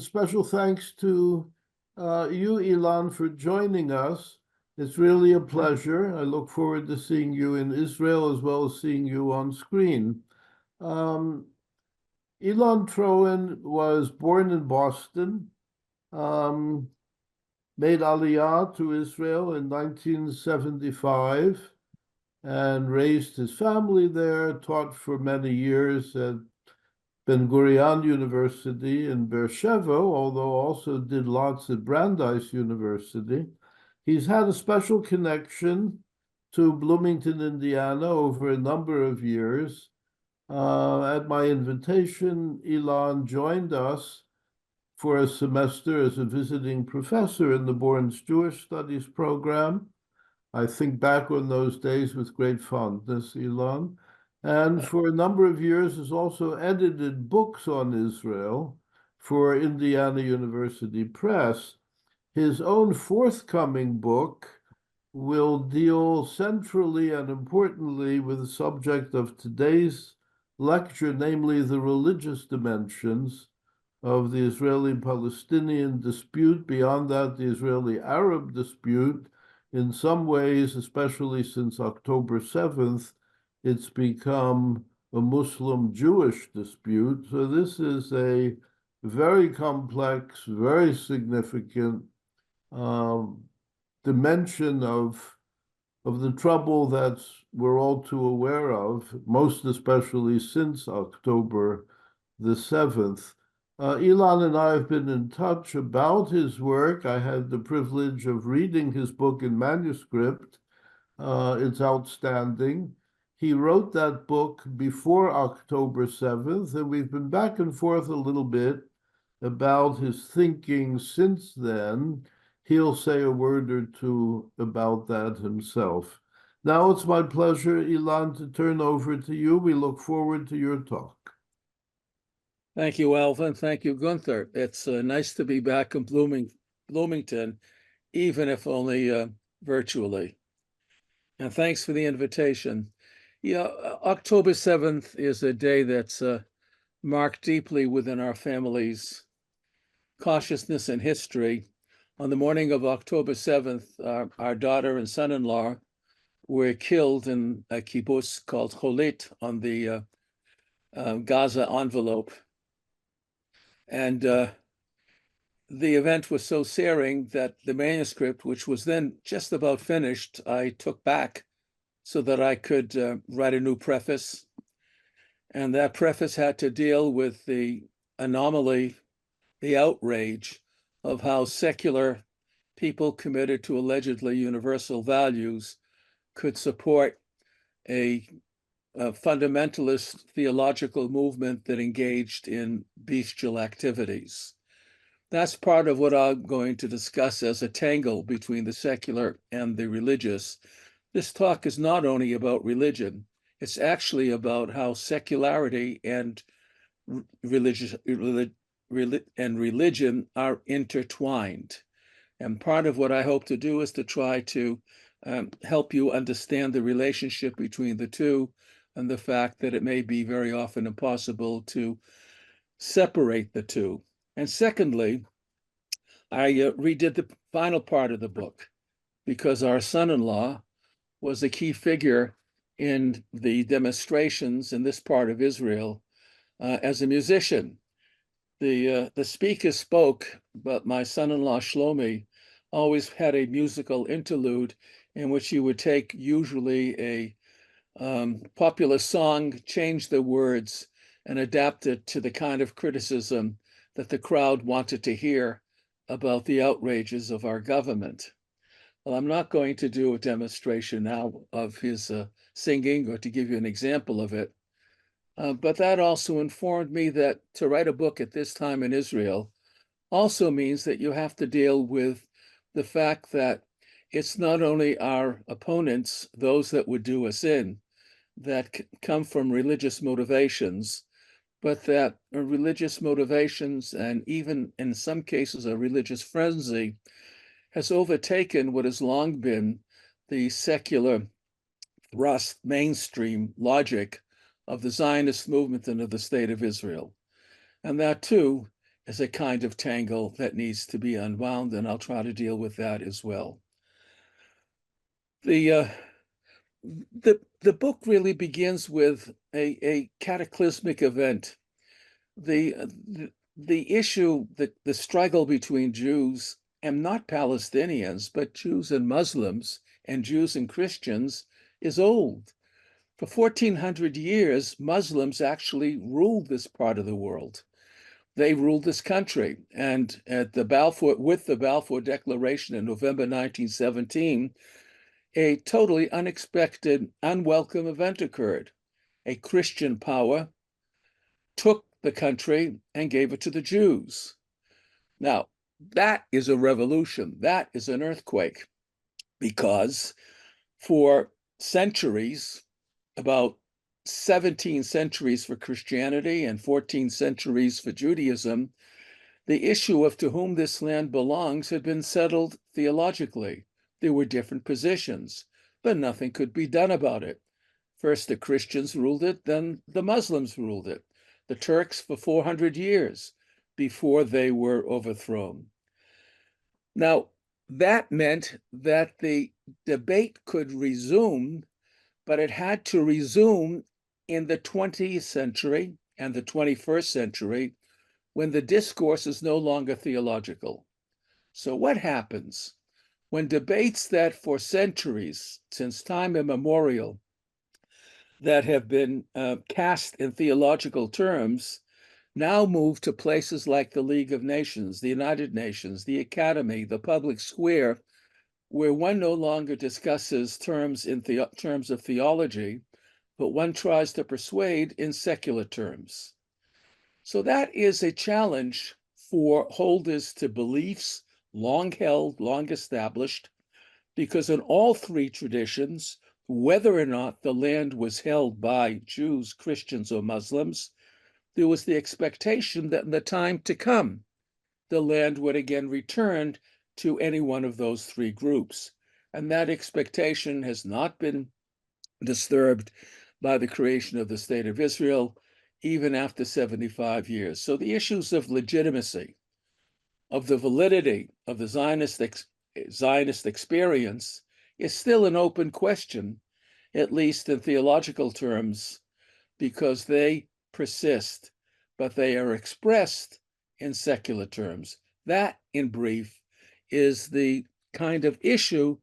special thanks to you, Ilan, for joining us. It's really a pleasure. I look forward to seeing you in Israel as well as seeing you on screen. Ilan Troen was born in Boston, made aliyah to Israel in 1975, and raised his family there, taught for many years at Ben-Gurion University in Beersheba, although also did lots at Brandeis University. He's had a special connection to Bloomington, Indiana over a number of years. At my invitation, Ilan joined us for a semester as a visiting professor in the Bourne's Jewish Studies program. I think back on those days with great fondness, Ilan. And for a number of years has also edited books on Israel for Indiana University Press. His own forthcoming book will deal centrally and importantly with the subject of today's lecture, namely the religious dimensions of the Israeli-Palestinian dispute, beyond that, the Israeli-Arab dispute. In some ways, especially since October 7th, it's become a Muslim-Jewish dispute. So this is a very complex, very significant dimension of the trouble that we're all too aware of, most especially since October the 7th. Ilan and I have been in touch about his work. I had the privilege of reading his book in manuscript. It's outstanding. He wrote that book before October 7th, and we've been back and forth a little bit about his thinking since then. He'll say a word or two about that himself. Now it's my pleasure, Ilan, to turn over to you. We look forward to your talk. Thank you, Alvin. Thank you, Gunther. It's nice to be back in Bloomington, even if only virtually. And thanks for the invitation. Yeah, October 7th is a day that's marked deeply within our family's consciousness and history. On the morning of October 7th, our daughter and son-in-law were killed in a kibbutz called Cholit on the Gaza envelope. And the event was so searing that the manuscript, which was then just about finished, I took back so that I could write a new preface. And that preface had to deal with the anomaly, the outrage of how secular people committed to allegedly universal values could support a fundamentalist theological movement that engaged in bestial activities. That's part of what I'm going to discuss as a tangle between the secular and the religious. This talk is not only about religion, it's actually about how secularity and religion are intertwined. And part of what I hope to do is to try to help you understand the relationship between the two and the fact that it may be very often impossible to separate the two. And secondly, I redid the final part of the book because our son-in-law was a key figure in the demonstrations in this part of Israel as a musician. The speaker spoke, but my son-in-law Shlomi always had a musical interlude in which he would take usually a popular song, change the words, and adapt it to the kind of criticism that the crowd wanted to hear about the outrages of our government. Well, I'm not going to do a demonstration now of his singing or to give you an example of it, but that also informed me that to write a book at this time in Israel also means that you have to deal with the fact that it's not only our opponents, those that would do us in, that come from religious motivations, but that religious motivations and even in some cases a religious frenzy has overtaken what has long been the secular thrust mainstream logic of the Zionist movement and of the state of Israel. And that too is a kind of tangle that needs to be unwound, and I'll try to deal with that as well. The book really begins with a cataclysmic event. The issue, the struggle between Jews and not Palestinians, but Jews and Muslims and Jews and Christians is old. For 1400 years, Muslims actually ruled this part of the world. They ruled this country. And with the Balfour Declaration in November 1917, a totally unexpected, unwelcome event occurred. A Christian power took the country and gave it to the Jews. Now, that is a revolution. That is an earthquake, because for centuries, about 17 centuries for Christianity and 14 centuries for Judaism, the issue of to whom this land belongs had been settled theologically. There were different positions, but nothing could be done about it. First, the Christians ruled it, then the Muslims ruled it. The Turks for 400 years before they were overthrown. Now, that meant that the debate could resume, but it had to resume in the 20th century and the 21st century, when the discourse is no longer theological. So what happens when debates that for centuries, since time immemorial, that have been cast in theological terms, now move to places like the League of Nations, the United Nations, the Academy, the public square, where one no longer discusses terms in terms of theology, but one tries to persuade in secular terms. So that is a challenge for holders to beliefs long held, long established, because in all three traditions, whether or not the land was held by Jews, Christians, or Muslims, there was the expectation that in the time to come, the land would again return to any one of those three groups. And that expectation has not been disturbed by the creation of the State of Israel, even after 75 years. So the issues of legitimacy, of the validity of the Zionist experience is still an open question, at least in theological terms, because they persist, but they are expressed in secular terms. That, in brief, is the kind of issue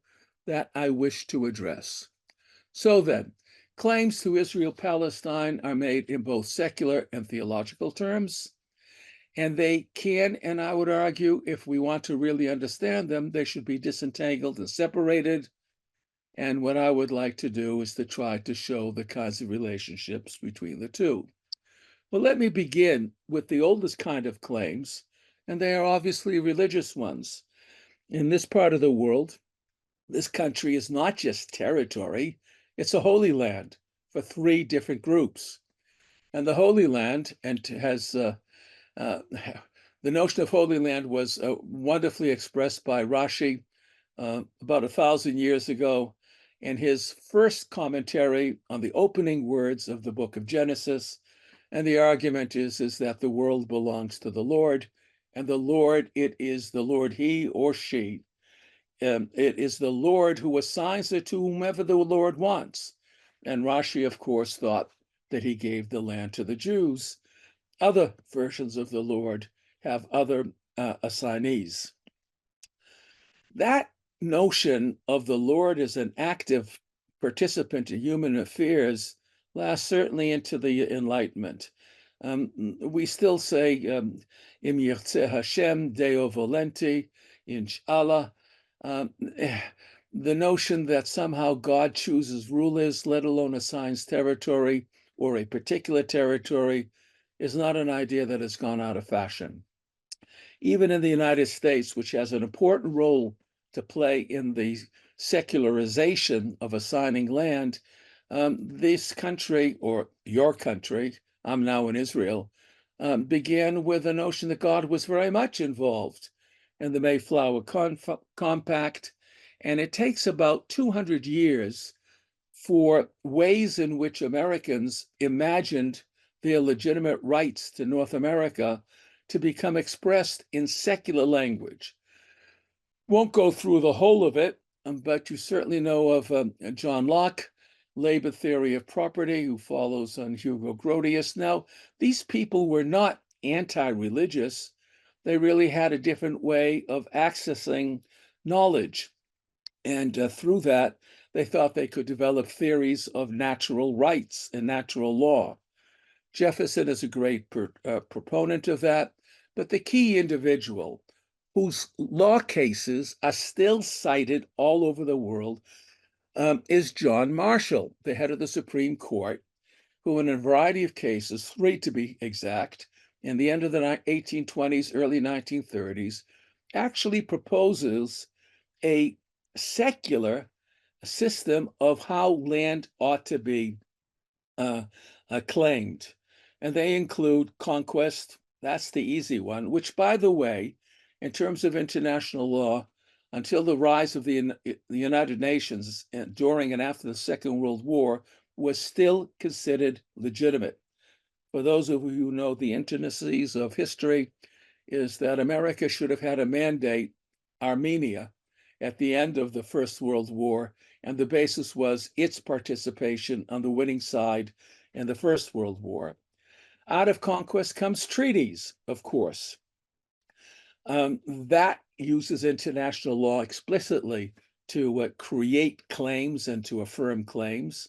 that I wish to address. So then, claims to Israel-Palestine are made in both secular and theological terms, and they can, and I would argue, if we want to really understand them, they should be disentangled and separated. And what I would like to do is to try to show the kinds of relationships between the two. Well, let me begin with the oldest kind of claims, and they are obviously religious ones. In this part of the world, this country is not just territory, it's a holy land for three different groups. And the Holy Land has the notion of Holy Land was wonderfully expressed by Rashi about 1,000 years ago in his first commentary on the opening words of the book of Genesis. And the argument is that the world belongs to the Lord, and the Lord, it is the Lord, he or she. It is the Lord who assigns it to whomever the Lord wants. And Rashi, of course, thought that he gave the land to the Jews. Other versions of the Lord have other assignees. That notion of the Lord as an active participant in human affairs lasts certainly into the Enlightenment. We still say, Im Yirtzeh Hashem Deo Volenti, Inshallah. The notion that somehow God chooses rulers, let alone assigns territory or a particular territory, is not an idea that has gone out of fashion. Even in the United States, which has an important role to play in the secularization of assigning land, this country, or your country, I'm now in Israel, began with the notion that God was very much involved in the Mayflower Compact, and it takes about 200 years for ways in which Americans imagined their legitimate rights to North America to become expressed in secular language. Won't go through the whole of it, but you certainly know of John Locke, labor theory of property, who follows on Hugo Grotius. Now, these people were not anti-religious. They really had a different way of accessing knowledge. And through that, they thought they could develop theories of natural rights and natural law. Jefferson is a great proponent of that, but the key individual whose law cases are still cited all over the world is John Marshall, the head of the Supreme Court, who in a variety of cases, 3 to be exact, in the end of the 1820s, early 1930s, actually proposes a secular system of how land ought to be claimed. And they include conquest. That's the easy one, which, by the way, in terms of international law, until the rise of the United Nations during and after the Second World War, was still considered legitimate. For those of you who know the intricacies of history, is that America should have had a mandate, Armenia, at the end of the First World War, and the basis was its participation on the winning side in the First World War. Out of conquest comes treaties, of course. That uses international law explicitly to create claims and to affirm claims.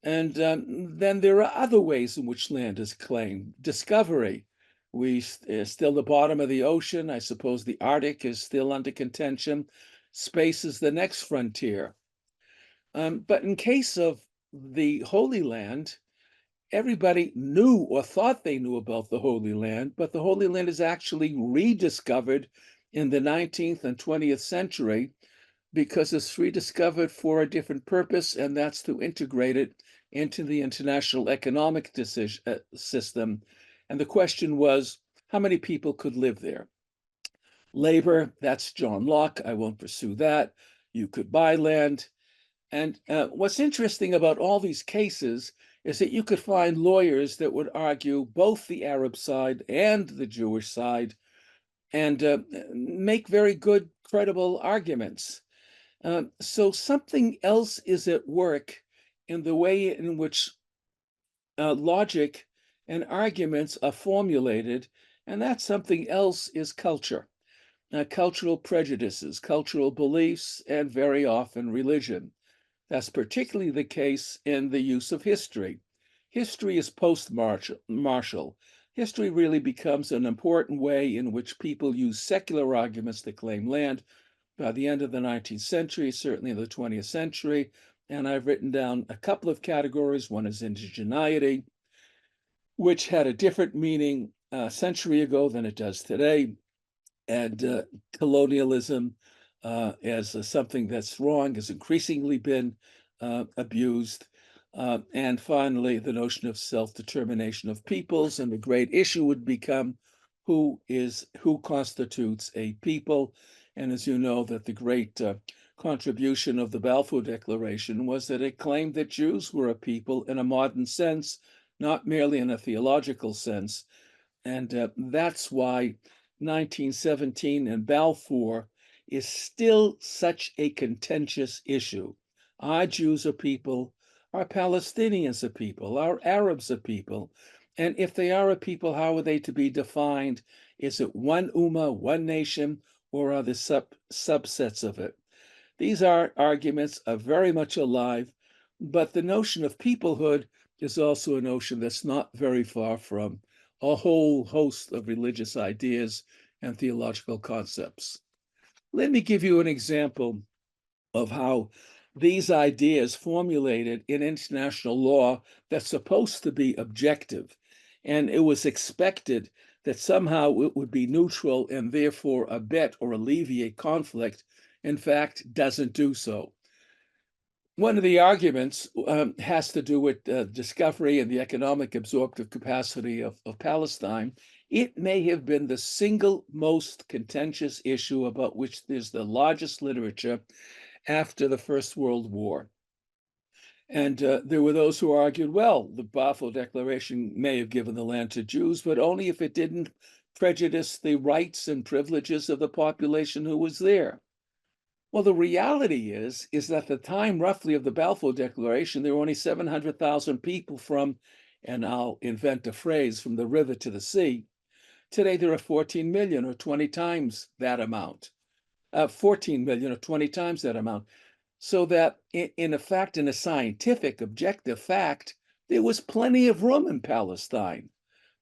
And then there are other ways in which land is claimed. Discovery. We still the bottom of the ocean. I suppose the Arctic is still under contention. Space is the next frontier. But in case of the Holy Land, everybody knew or thought they knew about the Holy Land, but the Holy Land is actually rediscovered in the 19th and 20th century because it's rediscovered for a different purpose, and that's to integrate it into the international economic system. And the question was, how many people could live there? Labor, that's John Locke. I won't pursue that. You could buy land. And what's interesting about all these cases is that you could find lawyers that would argue both the Arab side and the Jewish side and make very good, credible arguments. So something else is at work in the way in which logic and arguments are formulated, and that something else is culture, cultural prejudices, cultural beliefs, and very often religion. That's particularly the case in the use of history. History is post-Marshall. History really becomes an important way in which people use secular arguments to claim land by the end of the 19th century, certainly in the 20th century. And I've written down a couple of categories. One is indigeneity, which had a different meaning a century ago than it does today, and colonialism as something that's wrong has increasingly been abused. And finally, the notion of self-determination of peoples, and the great issue would become who constitutes a people. And as you know, that the great contribution of the Balfour Declaration was that it claimed that Jews were a people in a modern sense, not merely in a theological sense. And that's why 1917 and Balfour is still such a contentious issue. Are Jews a people? Are Palestinians a people? Are Arabs a people? And if they are a people, how are they to be defined? Is it one ummah, one nation, or are there subsets of it? These arguments are very much alive, but the notion of peoplehood is also a notion that's not very far from a whole host of religious ideas and theological concepts. Let me give you an example of how these ideas formulated in international law that's supposed to be objective, and it was expected that somehow it would be neutral and therefore abet or alleviate conflict, in fact, doesn't do so. One of the arguments has to do with discovery and the economic absorptive capacity of Palestine. It may have been the single most contentious issue about which there's the largest literature after the First World War. And there were those who argued, well, the Balfour Declaration may have given the land to Jews, but only if it didn't prejudice the rights and privileges of the population who was there. Well, the reality is that at the time roughly of the Balfour Declaration, there were only 700,000 people from, and I'll invent a phrase, from the river to the sea. Today, there are 14 million or 20 times that amount. 14 million or 20 times that amount. So that in effect, in a scientific, objective fact, there was plenty of room in Palestine.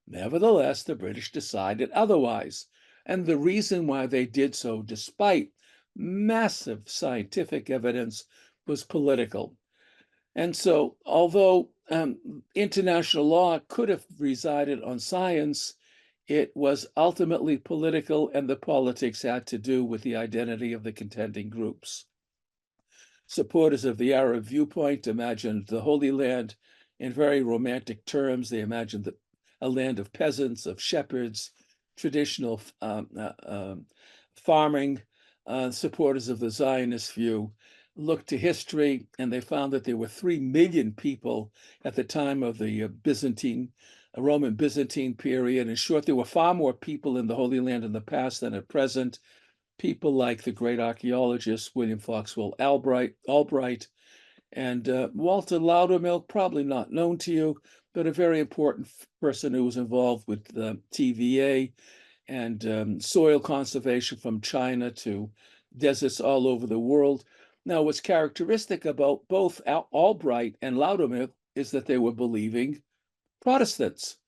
Nevertheless, the British decided otherwise. And the reason why they did so, despite massive scientific evidence, was political. And so, although international law could have resided on science, it was ultimately political, and the politics had to do with the identity of the contending groups. Supporters of the Arab viewpoint imagined the Holy Land in very romantic terms. They imagined a land of peasants, of shepherds, traditional farming. Supporters of the Zionist view looked to history, and they found that there were 3 million people at the time of the Roman Byzantine period. In short, there were far more people in the Holy Land in the past than at present. People like the great archaeologist William Foxwell Albright and Walter Loudermilk, probably not known to you, but a very important person who was involved with TVA and soil conservation from China to deserts all over the world. Now, what's characteristic about both Albright and Loudermilk is that they were believing Protestants,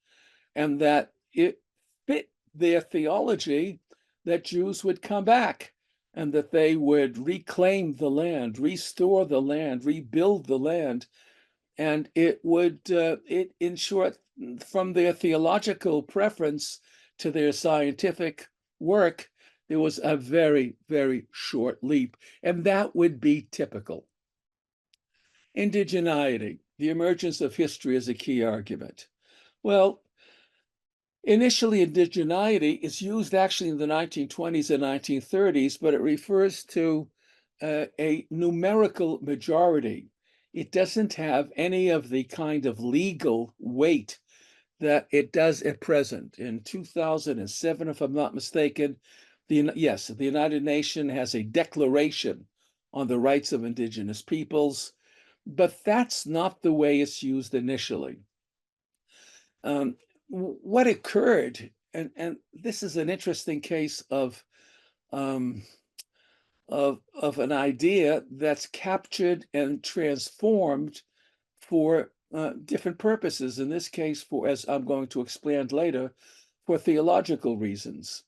and that it fit their theology that Jews would come back and that they would reclaim the land, restore the land, rebuild the land. And it would, in short, from their theological preference to their scientific work, there was a very, very short leap, and that would be typical. Indigeneity, the emergence of history as a key argument. Well, initially, indigeneity is used actually in the 1920s and 1930s, but it refers to a numerical majority. It doesn't have any of the kind of legal weight that it does at present. In 2007, if I'm not mistaken, the United Nations has a declaration on the rights of indigenous peoples, but that's not the way it's used initially. What occurred, and this is an interesting case of an idea that's captured and transformed for different purposes. In this case, for, as I'm going to explain later, for theological reasons.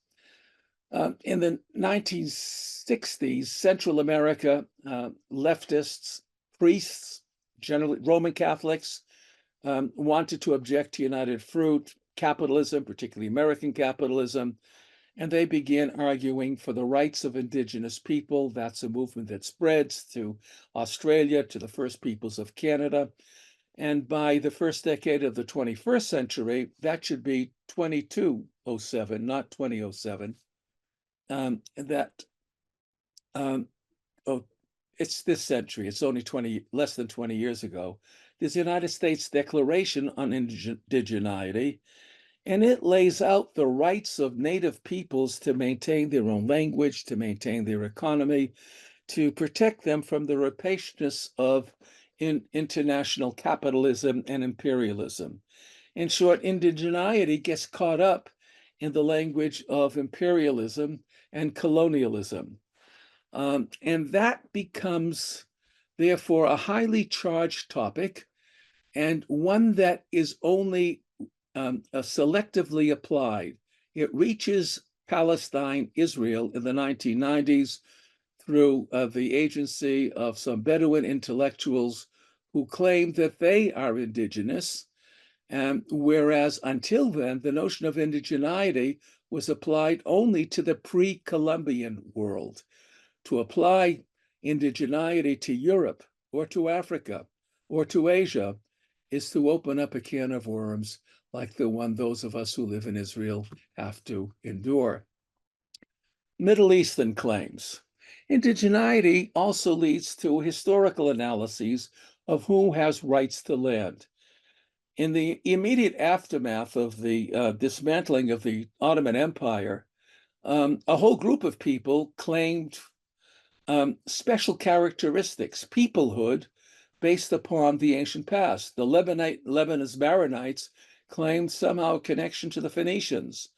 In the 1960s, Central America, leftists, priests, generally Roman Catholics, wanted to object to United Fruit, capitalism, particularly American capitalism, and they began arguing for the rights of indigenous people. That's a movement that spreads to Australia, to the First Peoples of Canada. And by the first decade of the 21st century, that should be 2207, not 2007. It's this century. It's only less than 20 years ago. There's the United States Declaration on Indigeneity, and it lays out the rights of native peoples to maintain their own language, to maintain their economy, to protect them from the rapaciousness of international capitalism and imperialism. In short, indigeneity gets caught up in the language of imperialism and colonialism. And that becomes, therefore, a highly charged topic, and one that is only selectively applied. It reaches Palestine, Israel in the 1990s through the agency of some Bedouin intellectuals who claim that they are indigenous, whereas until then, the notion of indigeneity was applied only to the pre-Columbian world. To apply indigeneity to Europe or to Africa or to Asia is to open up a can of worms like the one those of us who live in Israel have to endure. Middle Eastern claims. Indigeneity also leads to historical analyses of who has rights to land. In the immediate aftermath of the dismantling of the Ottoman Empire, a whole group of people claimed special characteristics, peoplehood, based upon the ancient past. The Lebanese Maronites claimed somehow a connection to the Phoenicians.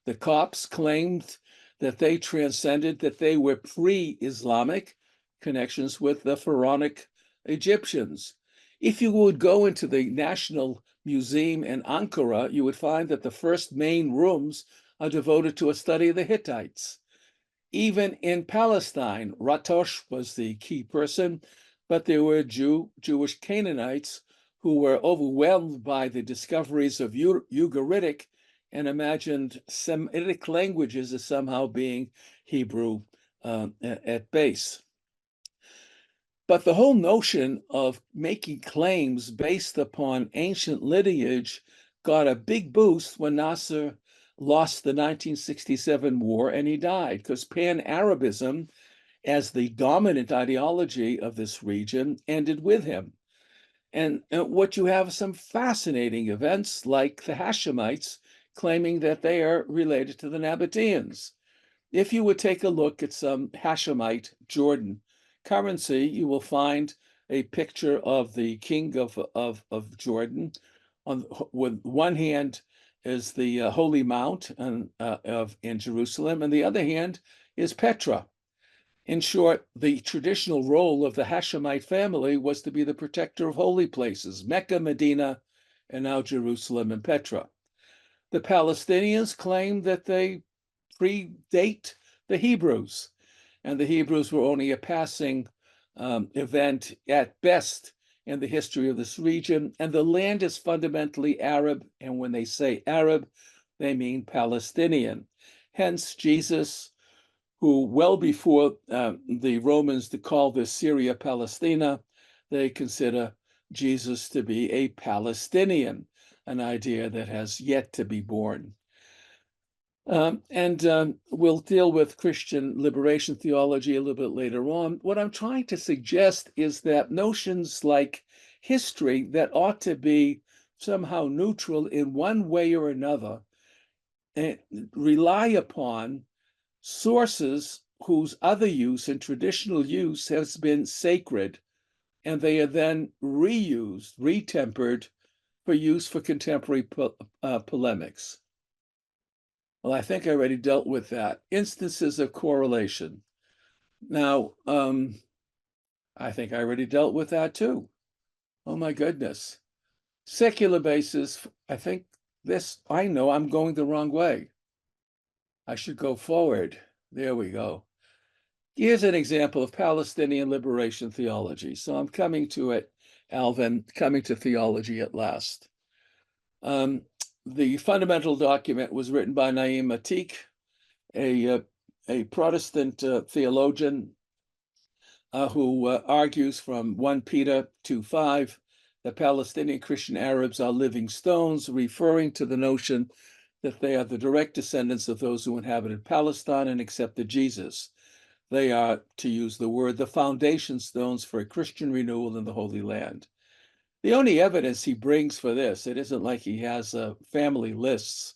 The Copts claimed that they transcended, that they were pre-Islamic connections with the pharaonic Egyptians. If you would go into the National Museum in Ankara, you would find that the first main rooms are devoted to a study of the Hittites. Even in Palestine, Ratosh was the key person, but there were Jewish Canaanites who were overwhelmed by the discoveries of Ugaritic and imagined Semitic languages as somehow being Hebrew at base. But the whole notion of making claims based upon ancient lineage got a big boost when Nasser lost the 1967 war and he died, because Pan-Arabism, as the dominant ideology of this region, ended with him. And what you have some fascinating events like the Hashemites claiming that they are related to the Nabateans. If you would take a look at some Hashemite Jordan currency, you will find a picture of the king of Jordan. With one hand is the Holy Mount in Jerusalem, and the other hand is Petra. In short, the traditional role of the Hashemite family was to be the protector of holy places, Mecca, Medina, and now Jerusalem and Petra. The Palestinians claim that they predate the Hebrews, and the Hebrews were only a passing event at best in the history of this region, and the land is fundamentally Arab, and when they say Arab, they mean Palestinian. Hence, Jesus, who well before the Romans to call this Syria Palestina, they consider Jesus to be a Palestinian, an idea that has yet to be born. We'll deal with Christian liberation theology a little bit later on. What I'm trying to suggest is that notions like history that ought to be somehow neutral in one way or another rely upon sources whose other use and traditional use has been sacred, and they are then reused, retempered for use for contemporary polemics. Well, I think I already dealt with that. Instances of correlation. Now, I think I already dealt with that too. Oh my goodness. Secular basis, I think this, I know I'm going the wrong way. I should go forward. There we go. Here's an example of Palestinian liberation theology. So I'm coming to it, Alvin, coming to theology at last. The fundamental document was written by Naim Atik, a Protestant theologian who argues from 1 Peter 2:5 that Palestinian Christian Arabs are living stones, referring to the notion that they are the direct descendants of those who inhabited Palestine and accepted Jesus. They are, to use the word, the foundation stones for a Christian renewal in the Holy Land. The only evidence he brings for this, it isn't like he has family lists.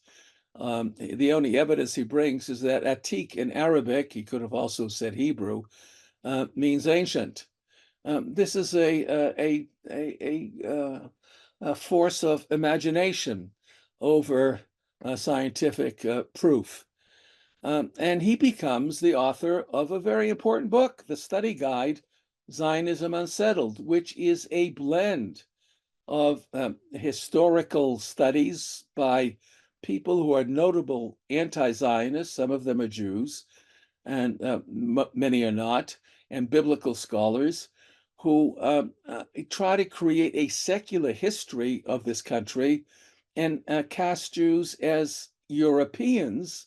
The only evidence he brings is that Atik in Arabic, he could have also said Hebrew, means ancient. This is a force of imagination over scientific proof. And he becomes the author of a very important book, the study guide, Zionism Unsettled, which is a blend of historical studies by people who are notable anti-Zionists, some of them are Jews, and many are not, and biblical scholars who try to create a secular history of this country and cast Jews as Europeans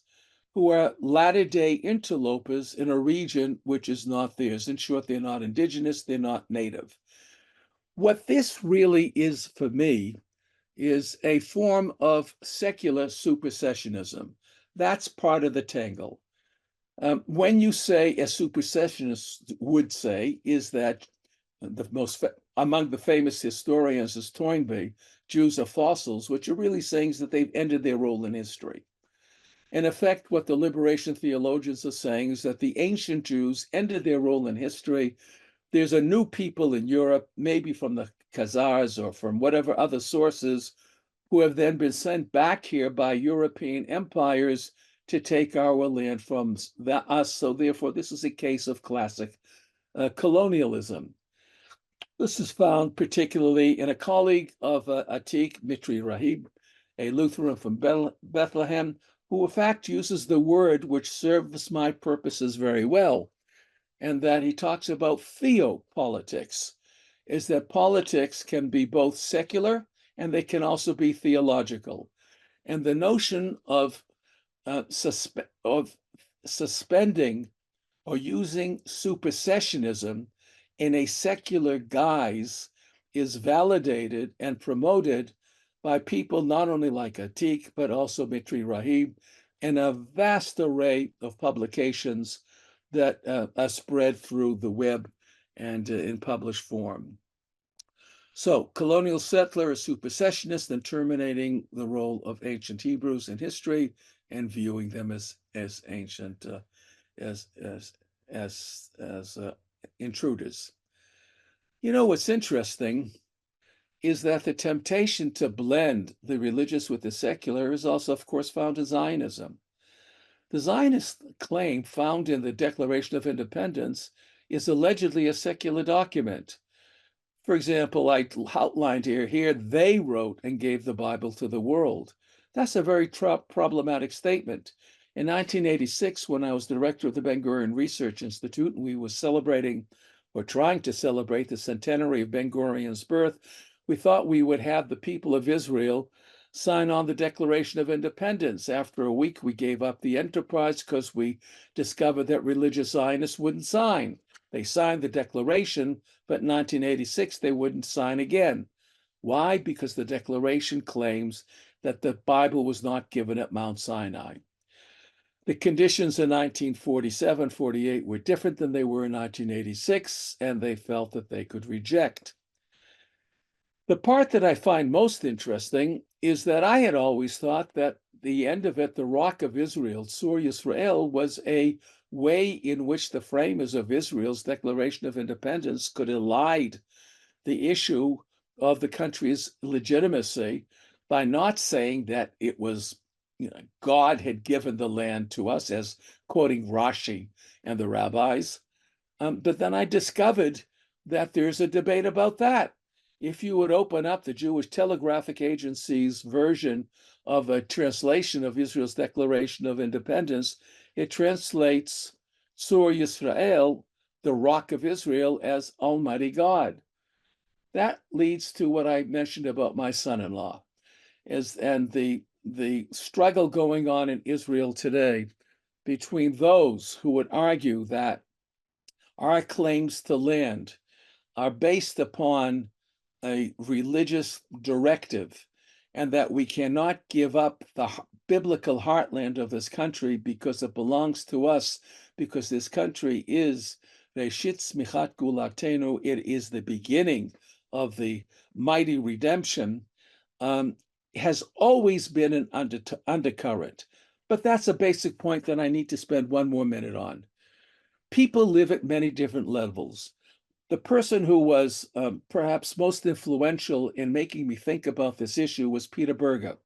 who are latter-day interlopers in a region which is not theirs. In short, they're not indigenous, they're not native. What this really is for me is a form of secular supersessionism. That's part of the tangle. When you say, a supersessionist would say, is that the most among the famous historians is Toynbee, Jews are fossils, which are really saying that they've ended their role in history. In effect, what the liberation theologians are saying is that the ancient Jews ended their role in history. There's a new people in Europe, maybe from the Khazars or from whatever other sources, who have then been sent back here by European empires to take our land from us. So therefore, this is a case of classic colonialism. This is found particularly in a colleague of Atik, Mitri Rahib, a Lutheran from Bethlehem, who in fact uses the word which serves my purposes very well, and that he talks about theopolitics, is that politics can be both secular and they can also be theological. And the notion of suspending or using supersessionism in a secular guise is validated and promoted by people not only like Atik, but also Mitri Rahib, and a vast array of publications that are spread through the web and in published form. So, colonial settler is supersessionist and terminating the role of ancient Hebrews in history and viewing them as ancient, as intruders. You know, what's interesting is that the temptation to blend the religious with the secular is also, of course, found in Zionism. The Zionist claim found in the Declaration of Independence is allegedly a secular document. For example, I outlined here they wrote and gave the Bible to the world. That's a very problematic statement. In 1986, when I was director of the Ben-Gurion Research Institute, and we were celebrating or trying to celebrate the centenary of Ben-Gurion's birth, we thought we would have the people of Israel sign on the Declaration of Independence. After a week, we gave up the enterprise because we discovered that religious Zionists wouldn't sign. They signed the declaration, but in 1986, they wouldn't sign again. Why? Because the declaration claims that the Bible was not given at Mount Sinai. The conditions in 1947-48 were different than they were in 1986, and they felt that they could reject. The part that I find most interesting is that I had always thought that the end of it, the Rock of Israel, Sur Yisrael, was a way in which the framers of Israel's Declaration of Independence could elide the issue of the country's legitimacy by not saying that it was, God had given the land to us, as quoting Rashi and the rabbis. But then I discovered that there's a debate about that. If you would open up the Jewish Telegraphic Agency's version of a translation of Israel's Declaration of Independence, it translates Sur Yisrael, the Rock of Israel, as Almighty God. That leads to what I mentioned about my son-in-law, and the struggle going on in Israel today between those who would argue that our claims to land are based upon a religious directive and that we cannot give up the biblical heartland of this country because it belongs to us, because this country is Reshit Smichat Gulatenu, it is the beginning of the mighty redemption, has always been an undercurrent. But that's a basic point that I need to spend one more minute on. People live at many different levels. The person who was perhaps most influential in making me think about this issue was Peter Berger.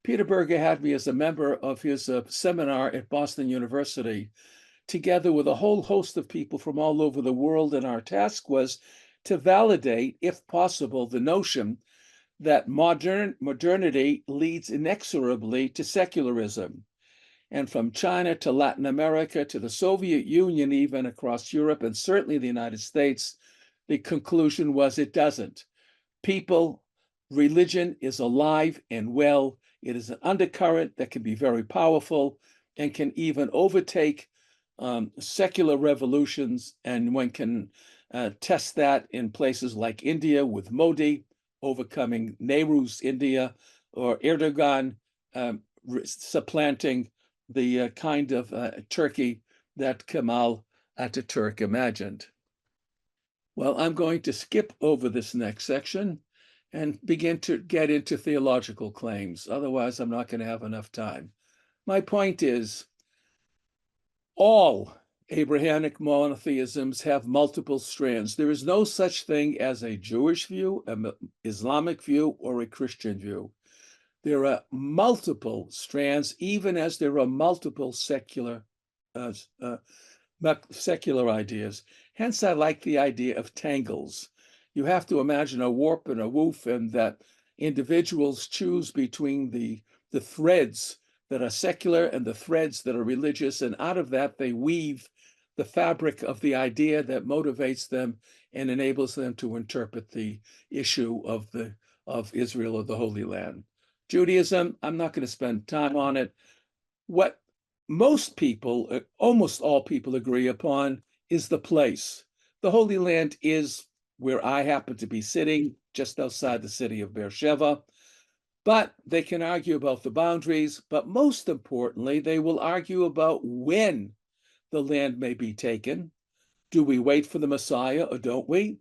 Peter Berger had me as a member of his seminar at Boston University, together with a whole host of people from all over the world, and our task was to validate, if possible, the notion that modernity leads inexorably to secularism. And from China to Latin America to the Soviet Union, even across Europe and certainly the United States, the conclusion was it doesn't. Religion is alive and well. It is an undercurrent that can be very powerful and can even overtake secular revolutions. And one can test that in places like India with Modi overcoming Nehru's India, or Erdogan supplanting the kind of Turkey that Kemal Ataturk imagined. Well, I'm going to skip over this next section and begin to get into theological claims. Otherwise, I'm not going to have enough time. My point is, all Abrahamic monotheisms have multiple strands. There is no such thing as a Jewish view, an Islamic view, or a Christian view. There are multiple strands, even as there are multiple secular ideas. Hence, I like the idea of tangles. You have to imagine a warp and a woof, and that individuals choose between the threads that are secular and the threads that are religious, and out of that they weave the fabric of the idea that motivates them and enables them to interpret the issue of Israel or the Holy Land. Judaism, I'm not going to spend time on it. What most people, almost all people, agree upon is the place. The Holy Land is where I happen to be sitting, just outside the city of Beersheba. But they can argue about the boundaries, but most importantly, they will argue about when the land may be taken. Do we wait for the Messiah or don't we?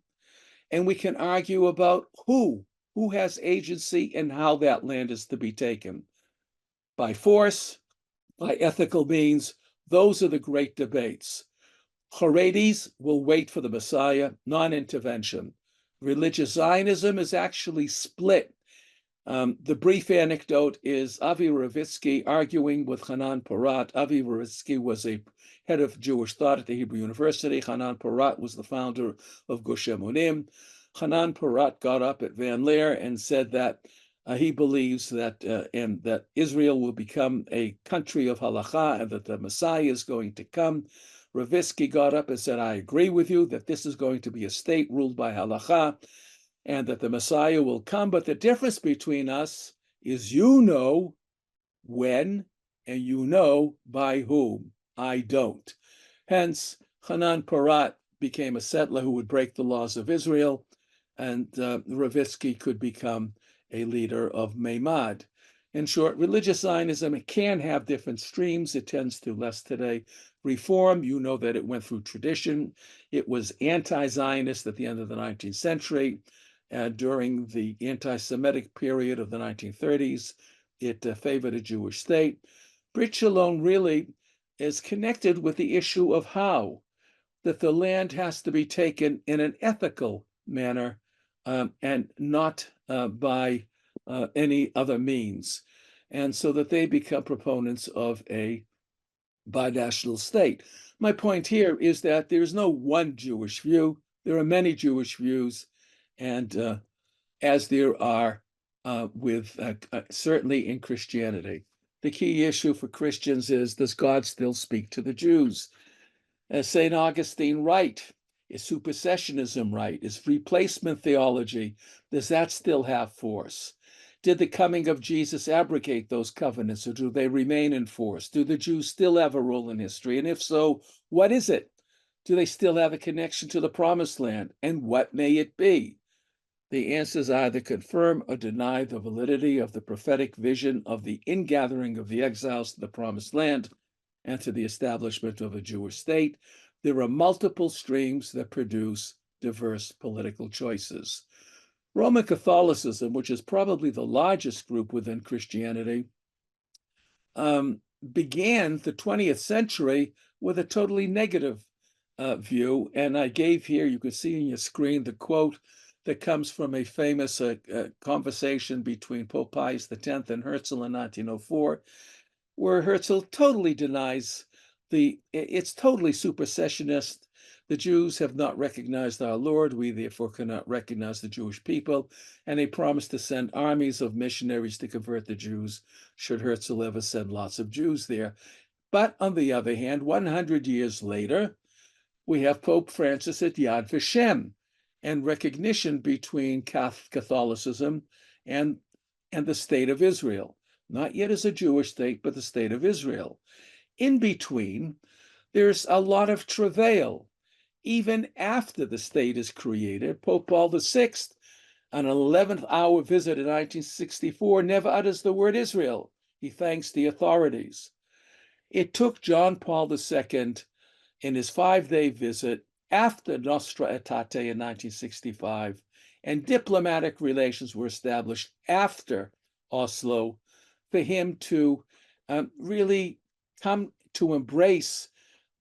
And we can argue about who has agency and how that land is to be taken. By force, by ethical means, those are the great debates. Haredis will wait for the Messiah, non-intervention. Religious Zionism is actually split. The brief anecdote is Avi Ravitsky arguing with Hanan Porat. Avi Ravitsky was a head of Jewish thought at the Hebrew University. Hanan Porat was the founder of Gush Emunim. Hanan Porat got up at Van Leer and said that he believes that and that Israel will become a country of halacha and that the Messiah is going to come. Ravitsky got up and said, I agree with you that this is going to be a state ruled by halacha and that the Messiah will come. But the difference between us is you know when and you know by whom. I don't. Hence, Hanan Porat became a settler who would break the laws of Israel, and Ravitsky could become a leader of Meimad. In short, religious Zionism can have different streams. It tends to less today. Reform, you know that it went through tradition. It was anti-Zionist at the end of the 19th century. During the anti-Semitic period of the 1930s, it favored a Jewish state. Brit Shalom really is connected with the issue of how, that the land has to be taken in an ethical manner and not by any other means. And so that they become proponents of a binational state. My point here is that there's no one Jewish view. There are many Jewish views, and as there are certainly in Christianity. The key issue for Christians is, does God still speak to the Jews? As St. Augustine right? Is supersessionism right? Is replacement theology, does that still have force? Did the coming of Jesus abrogate those covenants, or do they remain in force? Do the Jews still have a role in history? And if so, what is it? Do they still have a connection to the promised land? And what may it be? The answers either confirm or deny the validity of the prophetic vision of the ingathering of the exiles to the promised land and to the establishment of a Jewish state. There are multiple streams that produce diverse political choices. Roman Catholicism, which is probably the largest group within Christianity, began the 20th century with a totally negative view. And I gave here, you can see on your screen, the quote that comes from a famous conversation between Pope Pius X and Herzl in 1904, where Herzl totally denies it's totally supersessionist. The Jews have not recognized our Lord. We therefore cannot recognize the Jewish people. And he promised to send armies of missionaries to convert the Jews, should Herzl ever send lots of Jews there. But on the other hand, 100 years later, we have Pope Francis at Yad Vashem, and recognition between Catholicism and the state of Israel. Not yet as a Jewish state, but the state of Israel. In between, there's a lot of travail. Even after the state is created, Pope Paul VI, on an 11th hour visit in 1964, never utters the word Israel. He thanks the authorities. It took John Paul II, in his 5-day visit, after Nostra Aetate in 1965, and diplomatic relations were established after Oslo for him to really come to embrace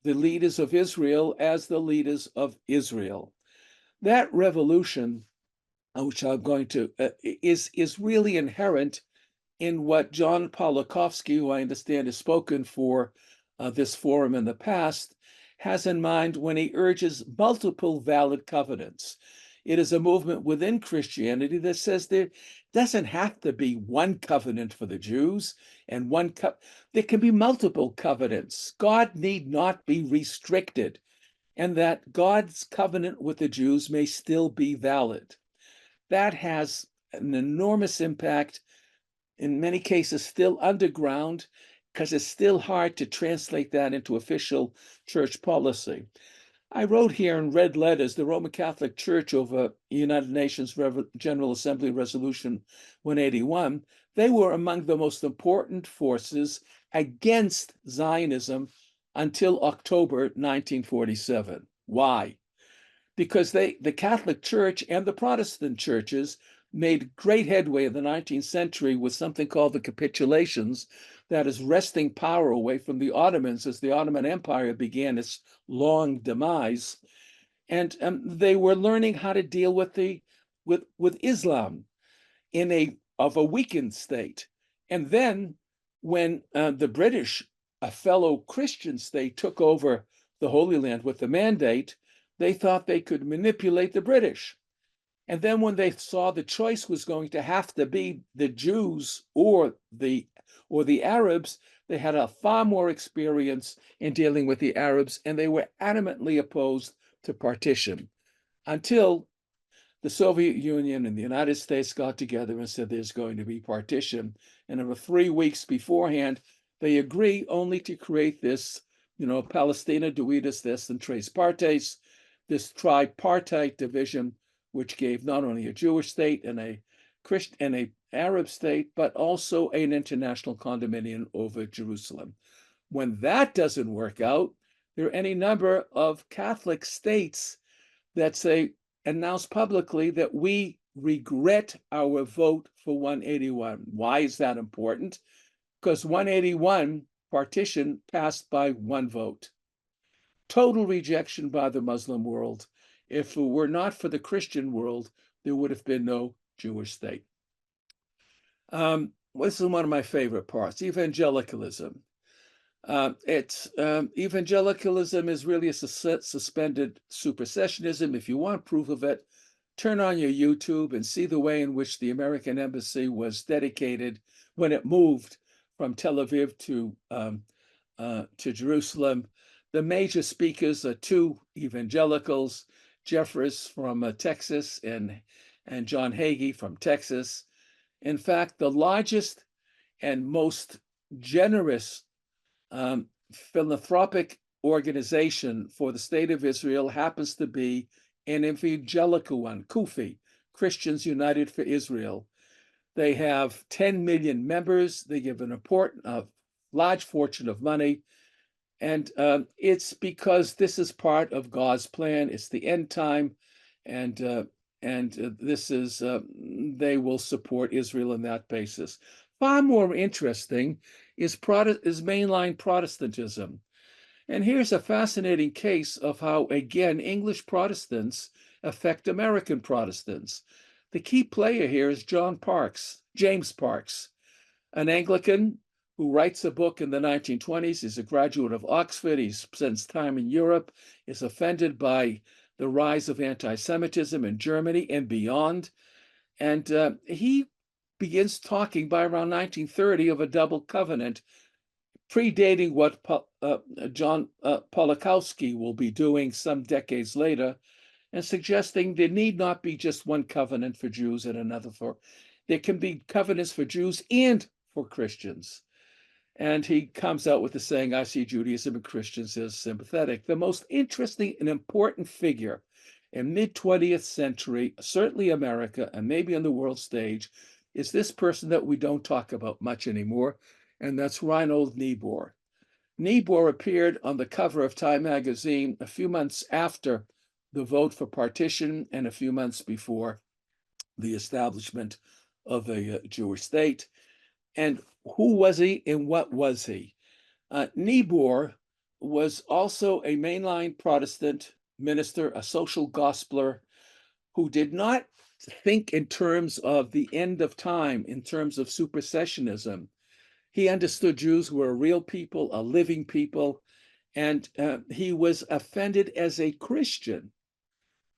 the leaders of Israel as the leaders of Israel. That revolution, which I'm going to, is really inherent in what John Pawlikowski, who I understand has spoken for this forum in the past, has in mind when he urges multiple valid covenants. It is a movement within Christianity that says there doesn't have to be one covenant for the Jews and there can be multiple covenants. God need not be restricted, and that God's covenant with the Jews may still be valid. That has an enormous impact, in many cases still underground, because it's still hard to translate that into official church policy. I wrote here in red letters the Roman Catholic Church over United Nations General Assembly Resolution 181. They were among the most important forces against Zionism until October 1947. Why? Because the Catholic Church and the Protestant churches made great headway in the 19th century with something called the capitulations, that is wresting power away from the Ottomans as the Ottoman Empire began its long demise. And they were learning how to deal with Islam in a weakened state. And then when the British, a fellow Christian state, took over the Holy Land with the Mandate, they thought they could manipulate the British. And then when they saw the choice was going to have to be the Jews or the Arabs, they had a far more experience in dealing with the Arabs, and they were adamantly opposed to partition until the Soviet Union and the United States got together and said there's going to be partition. And over 3 weeks beforehand, they agree only to create this, Palestina dividus est in tres partes, this tripartite division, which gave not only a Jewish state and a Christian and an Arab state, but also an international condominium over Jerusalem. When that doesn't work out, there are any number of Catholic states that announce publicly that we regret our vote for 181. Why is that important? Because 181 partition passed by one vote. Total rejection by the Muslim world. If it were not for the Christian world, there would have been no Jewish state. This is one of my favorite parts, evangelicalism. Evangelicalism is really a suspended supersessionism. If you want proof of it, turn on your YouTube and see the way in which the American embassy was dedicated when it moved from Tel Aviv to Jerusalem. The major speakers are two evangelicals, Jeffress from Texas and John Hagee from Texas. In fact, the largest and most generous philanthropic organization for the state of Israel happens to be an evangelical one, CUFI, Christians United for Israel. They have 10 million members. They give an large fortune of money. And it's because this is part of God's plan. It's the end time. And this is, they will support Israel on that basis. Far more interesting is mainline Protestantism. And here's a fascinating case of how, again, English Protestants affect American Protestants. The key player here is James Parks, an Anglican who writes a book in the 1920s. He's a graduate of Oxford. He spends time in Europe, is offended by the rise of anti-Semitism in Germany and beyond. And he begins talking by around 1930 of a double covenant, predating what John Pawlikowski will be doing some decades later, and suggesting there need not be just one covenant for Jews and another there can be covenants for Jews and for Christians. And he comes out with the saying, I see Judaism and Christians as sympathetic. The most interesting and important figure in mid-20th century, certainly America, and maybe on the world stage, is this person that we don't talk about much anymore, and that's Reinhold Niebuhr. Niebuhr appeared on the cover of Time magazine a few months after the vote for partition and a few months before the establishment of a Jewish state. And who was he and what was he? Niebuhr was also a mainline Protestant minister, a social gospeler, who did not think in terms of the end of time, in terms of supersessionism. He understood Jews were a real people, a living people, and he was offended as a Christian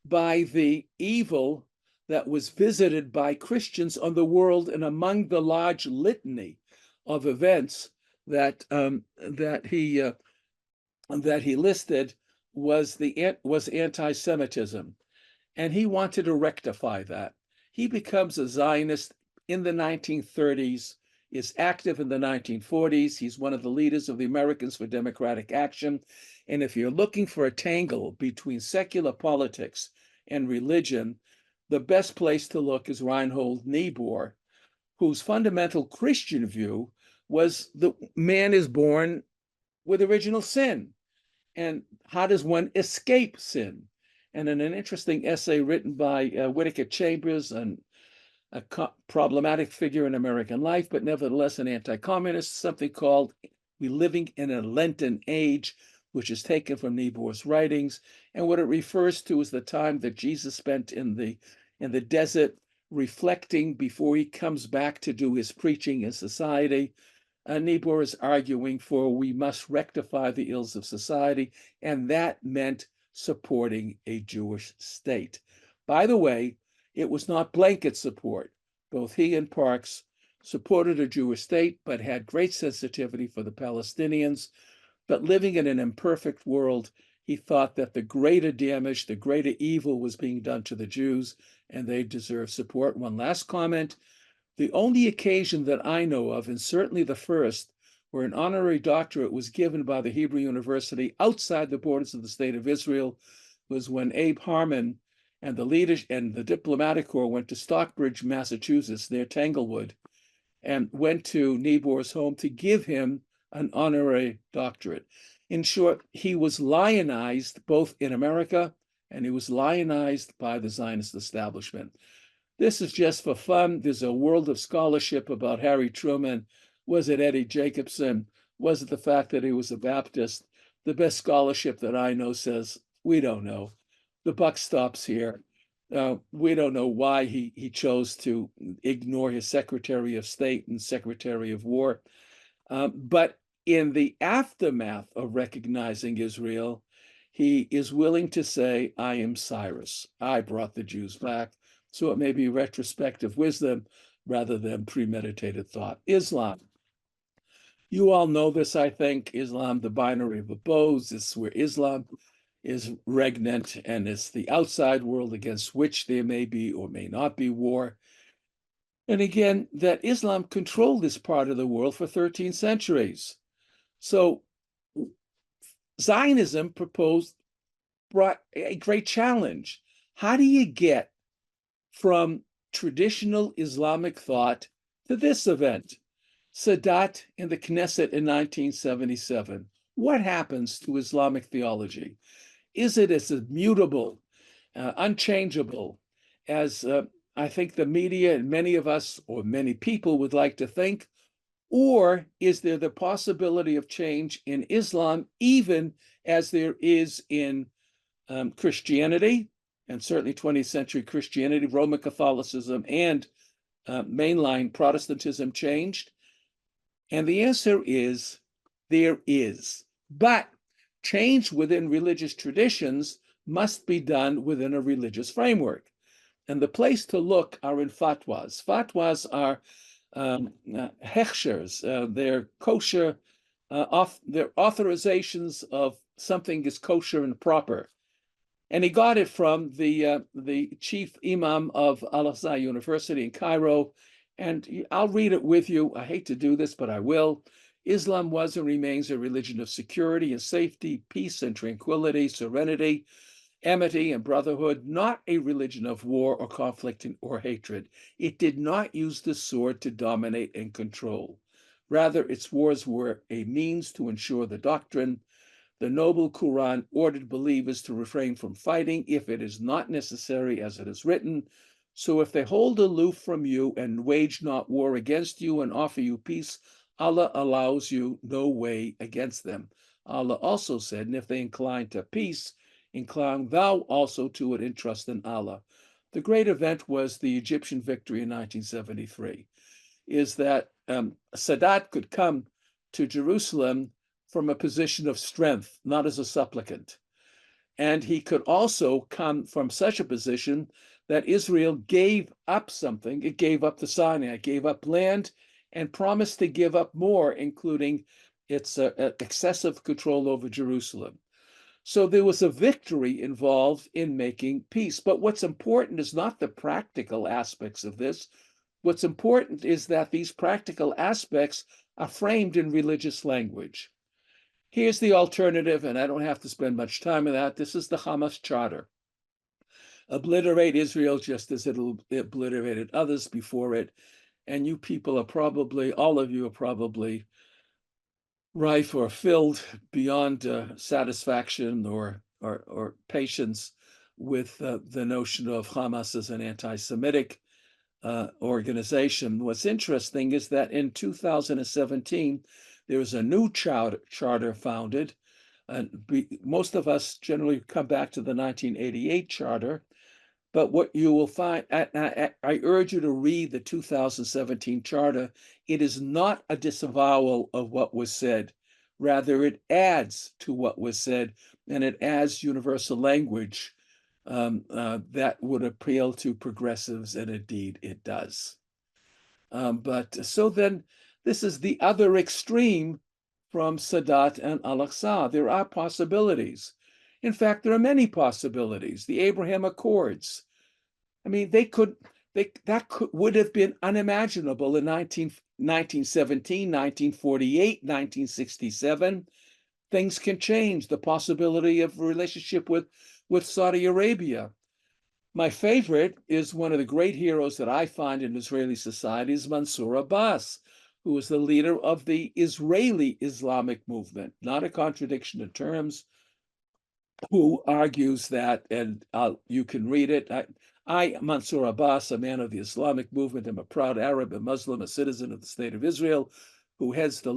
by the evil that was visited by Christians on the world, and among the large litany of events that he listed was anti-Semitism, and he wanted to rectify that. He becomes a Zionist in the 1930s, is active in the 1940s. He's one of the leaders of the Americans for Democratic Action. And if you're looking for a tangle between secular politics and religion, the best place to look is Reinhold Niebuhr, whose fundamental Christian view was the man is born with original sin. And how does one escape sin? And in an interesting essay written by Whittaker Chambers, a problematic figure in American life, but nevertheless an anti-communist, something called "We Living in a Lenten Age," which is taken from Niebuhr's writings. And what it refers to is the time that Jesus spent in the desert, reflecting before he comes back to do his preaching in society. Niebuhr is arguing for we must rectify the ills of society, and that meant supporting a Jewish state. By the way, it was not blanket support. Both he and Parks supported a Jewish state, but had great sensitivity for the Palestinians. But living in an imperfect world, he thought that the greater damage, the greater evil was being done to the Jews, and they deserve support. One last comment. The only occasion that I know of, and certainly the first, where an honorary doctorate was given by the Hebrew University outside the borders of the State of Israel, was when Abe Harmon and the leaders and the diplomatic corps went to Stockbridge, Massachusetts, near Tanglewood, and went to Niebuhr's home to give him an honorary doctorate. In short, he was lionized both in America and he was lionized by the Zionist establishment. This is just for fun. There's a world of scholarship about Harry Truman. Was it Eddie Jacobson? Was it the fact that he was a Baptist? The best scholarship that I know says, we don't know. The buck stops here. We don't know why he chose to ignore his Secretary of State and Secretary of War. But in the aftermath of recognizing Israel, he is willing to say, I am Cyrus. I brought the Jews back. So it may be retrospective wisdom rather than premeditated thought. Islam. You all know this, I think. Islam, the binary of the bows, is where Islam is regnant, and it's the outside world against which there may be or may not be war. And again, that Islam controlled this part of the world for 13 centuries. So Zionism brought a great challenge. How do you get from traditional Islamic thought to this event? Sadat in the Knesset in 1977. What happens to Islamic theology? Is it as immutable, unchangeable as I think the media and many of us or many people would like to think? Or is there the possibility of change in Islam, even as there is in Christianity, and certainly 20th century Christianity, Roman Catholicism, and mainline Protestantism changed? And the answer is, there is. But change within religious traditions must be done within a religious framework. And the place to look are in fatwas. Fatwas are hechshers. They're kosher, they're authorizations of something is kosher and proper. And he got it from the chief imam of Al-Azhar University in Cairo. And I'll read it with you. I hate to do this, but I will. Islam was and remains a religion of security and safety, peace and tranquility, serenity, amity and brotherhood, not a religion of war or conflict or hatred. It did not use the sword to dominate and control. Rather, its wars were a means to ensure the doctrine, The noble Quran ordered believers to refrain from fighting if it is not necessary, as it is written. So if they hold aloof from you and wage not war against you and offer you peace, Allah allows you no way against them. Allah also said, and if they incline to peace, incline thou also to it and trust in Allah. The great event was the Egyptian victory in 1973, is that Sadat could come to Jerusalem from a position of strength, not as a supplicant. And he could also come from such a position that Israel gave up something. It gave up the Sinai, it gave up land, and promised to give up more, including its excessive control over Jerusalem. So there was a victory involved in making peace. But what's important is not the practical aspects of this. What's important is that these practical aspects are framed in religious language. Here's the alternative, and I don't have to spend much time on that. This is the Hamas Charter. Obliterate Israel just as it obliterated others before it. And you people are probably, all of you are probably rife or filled beyond satisfaction or patience with the notion of Hamas as an anti-Semitic organization. What's interesting is that in 2017, there was a new charter founded. Most of us generally come back to the 1988 charter, but what you will find, I urge you to read the 2017 charter. It is not a disavowal of what was said. Rather, it adds to what was said, and it adds universal language that would appeal to progressives, and indeed it does. But so then, this is the other extreme from Sadat and Al-Aqsa. There are possibilities. In fact, there are many possibilities. The Abraham Accords. I mean, would have been unimaginable in 1917, 1948, 1967. Things can change. The possibility of a relationship with Saudi Arabia. My favorite is one of the great heroes that I find in Israeli society is Mansour Abbas, who is the leader of the Israeli Islamic movement, not a contradiction in terms, who argues that, and you can read it. I, Mansour Abbas, a man of the Islamic movement, am a proud Arab, a Muslim, a citizen of the State of Israel, who heads the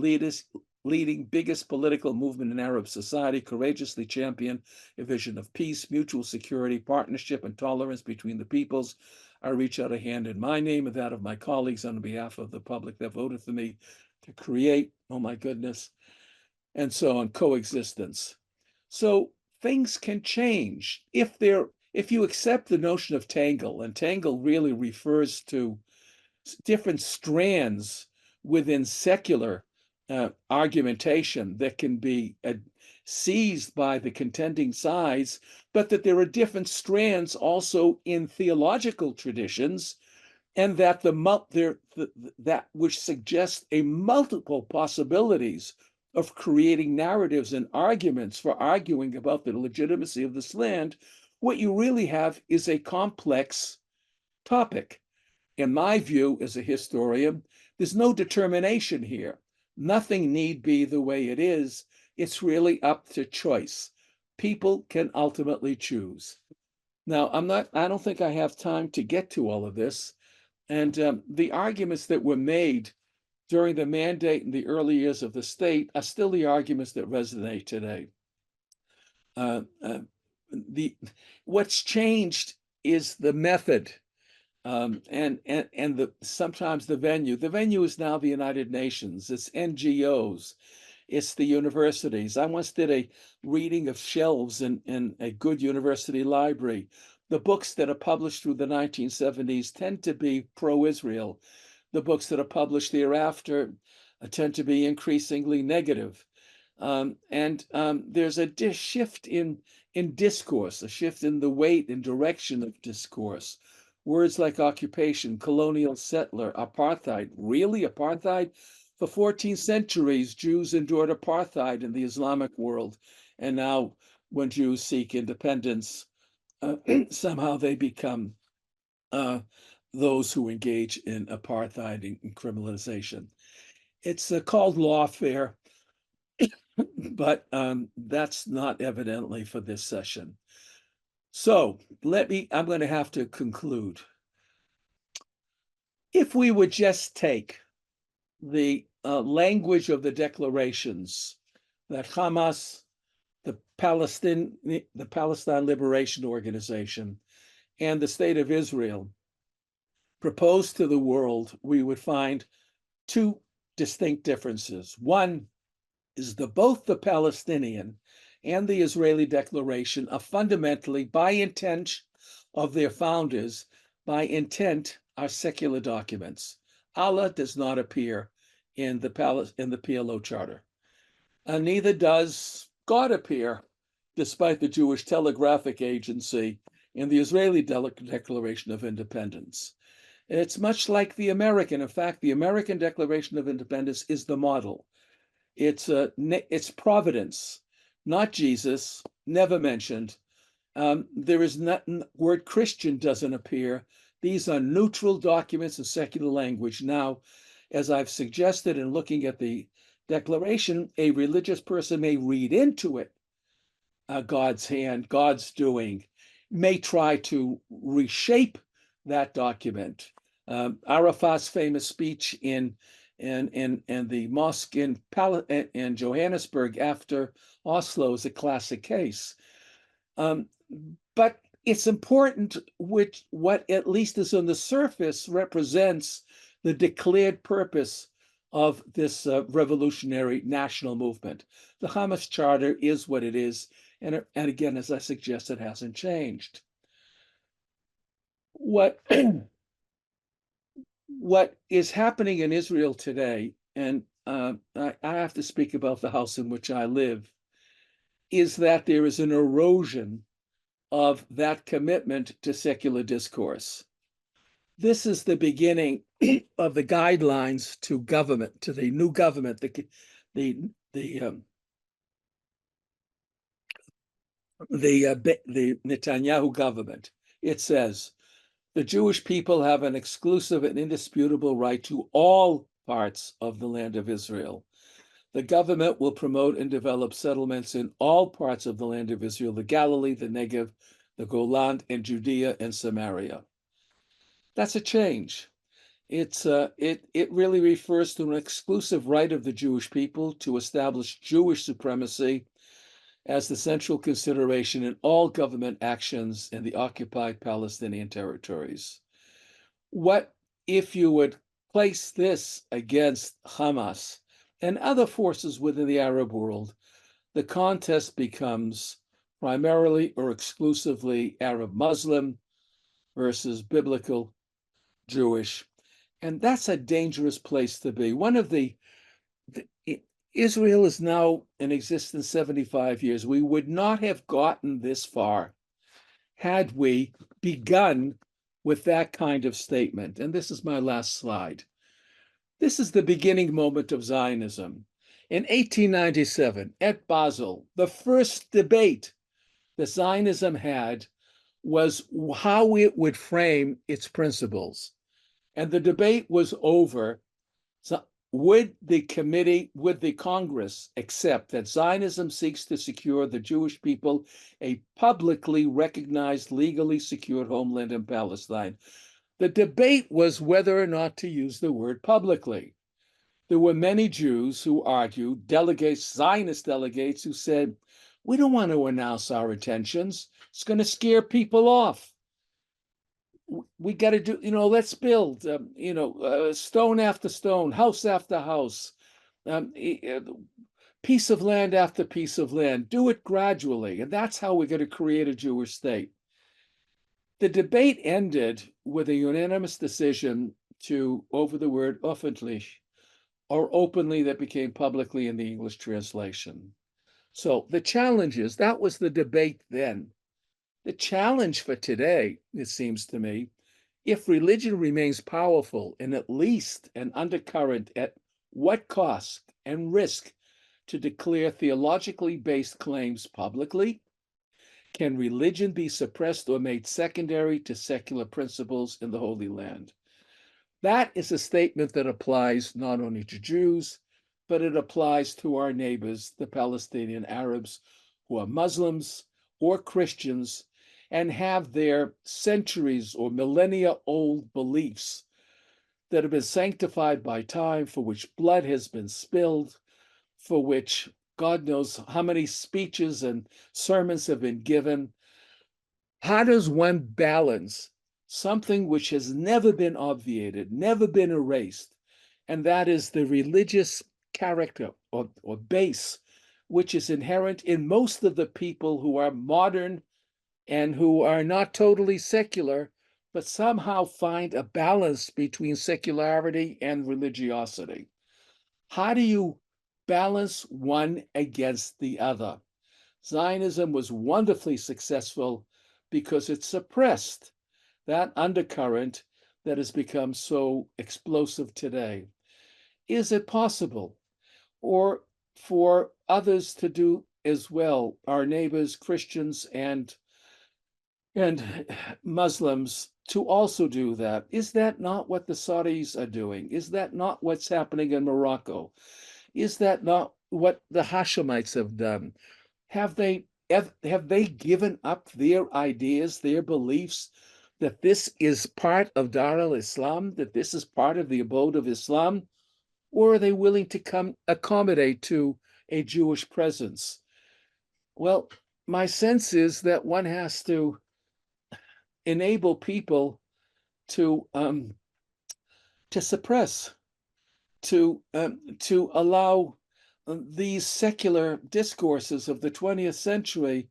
leading biggest political movement in Arab society, courageously champion a vision of peace, mutual security, partnership, and tolerance between the peoples. I reach out a hand in my name and that of my colleagues on behalf of the public that voted for me to create, oh my goodness, and so on, coexistence. So things can change if you accept the notion of tangle, and tangle really refers to different strands within secular argumentation that can be seized by the contending sides, but that there are different strands also in theological traditions, and that that which suggests a multiple possibilities of creating narratives and arguments for arguing about the legitimacy of this land. What you really have is a complex topic. In my view, as a historian, there's no determination here. Nothing need be the way it is. It's really up to choice. People can ultimately choose. Now, I don't think I have time to get to all of this. And the arguments that were made during the mandate in the early years of the state are still the arguments that resonate today. What's changed is the method, and sometimes the venue. The venue is now the United Nations. It's NGOs. It's the universities. I once did a reading of shelves in a good university library. The books that are published through the 1970s tend to be pro-Israel. The books that are published thereafter tend to be increasingly negative. There's a shift in discourse, a shift in the weight and direction of discourse. Words like occupation, colonial settler, apartheid. Really, apartheid? For 14 centuries, Jews endured apartheid in the Islamic world. And now, when Jews seek independence, somehow they become those who engage in apartheid and criminalization. It's called lawfare. but that's not evidently for this session. So I'm going to have to conclude. If we would just take the language of the declarations that Hamas, the Palestine Liberation Organization, and the State of Israel proposed to the world, we would find two distinct differences. One is that both the Palestinian and the Israeli declaration are fundamentally, by intent of their founders, by intent are secular documents. Allah does not appear in the PLO charter. And neither does God appear, despite the Jewish Telegraphic Agency in the Israeli Declaration of Independence. It's much like the American. In fact, the American Declaration of Independence is the model. It's providence, not Jesus, never mentioned. There is not, word Christian doesn't appear. These are neutral documents in secular language. Now, as I've suggested in looking at the declaration, a religious person may read into it God's hand, God's doing, may try to reshape that document. Arafat's famous speech in the mosque in Johannesburg after Oslo is a classic case. But it's important what at least is on the surface represents the declared purpose of this revolutionary national movement. The Hamas Charter is what it is, and again, as I suggest, it hasn't changed. What is happening in Israel today, and I have to speak about the house in which I live, is that there is an erosion of that commitment to secular discourse. This is the beginning of the guidelines to government, to the new government, the Netanyahu government. It says, the Jewish people have an exclusive and indisputable right to all parts of the land of Israel. The government will promote and develop settlements in all parts of the land of Israel, the Galilee, the Negev, the Golan, and Judea and Samaria. That's a change. It really refers to an exclusive right of the Jewish people to establish Jewish supremacy as the central consideration in all government actions in the occupied Palestinian territories. What if you would place this against Hamas and other forces within the Arab world? The contest becomes primarily or exclusively Arab Muslim versus biblical Jewish. And that's a dangerous place to be. Israel is now in existence 75 years. We would not have gotten this far had we begun with that kind of statement. And this is my last slide. This is the beginning moment of Zionism. In 1897, at Basel, the first debate that Zionism had was how it would frame its principles. And the debate was over, so would the Congress accept that Zionism seeks to secure the Jewish people a publicly recognized, legally secured homeland in Palestine? The debate was whether or not to use the word publicly. There were many Jews who argued, Zionist delegates who said, we don't want to announce our intentions. It's going to scare people off. We got to do, let's build, stone after stone, house after house, piece of land after piece of land. Do it gradually. And that's how we're going to create a Jewish state. The debate ended with a unanimous decision over the word öffentlich, or openly, that became publicly in the English translation. So the challenge is, that was the debate then. The challenge for today, it seems to me, if religion remains powerful and at least an undercurrent, at what cost and risk to declare theologically based claims publicly? Can religion be suppressed or made secondary to secular principles in the Holy Land? That is a statement that applies not only to Jews, but it applies to our neighbors, the Palestinian Arabs, who are Muslims or Christians and have their centuries or millennia old beliefs that have been sanctified by time, for which blood has been spilled, for which God knows how many speeches and sermons have been given. How does one balance something which has never been obviated, never been erased, and that is the religious character or base, which is inherent in most of the people who are modern and who are not totally secular, but somehow find a balance between secularity and religiosity? How do you balance one against the other? Zionism was wonderfully successful because it suppressed that undercurrent that has become so explosive today. Is it possible, or for others to do as well, our neighbors, Christians and Muslims, to also do that? Is that not what the Saudis are doing? Is that not what's happening in Morocco? Is that not what the Hashemites have done? Have they given up their ideas, their beliefs, that this is part of Dar al-Islam, that this is part of the abode of Islam? Or are they willing to accommodate to a Jewish presence? Well, my sense is that one has to enable people to suppress, to allow these secular discourses of the 20th century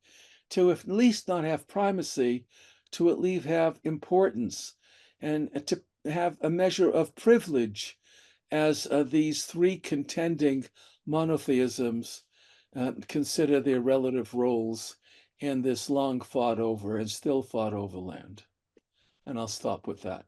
to at least not have primacy, to at least have importance, and to have a measure of privilege as these three contending monotheisms consider their relative roles in this long fought over and still fought over land. And I'll stop with that.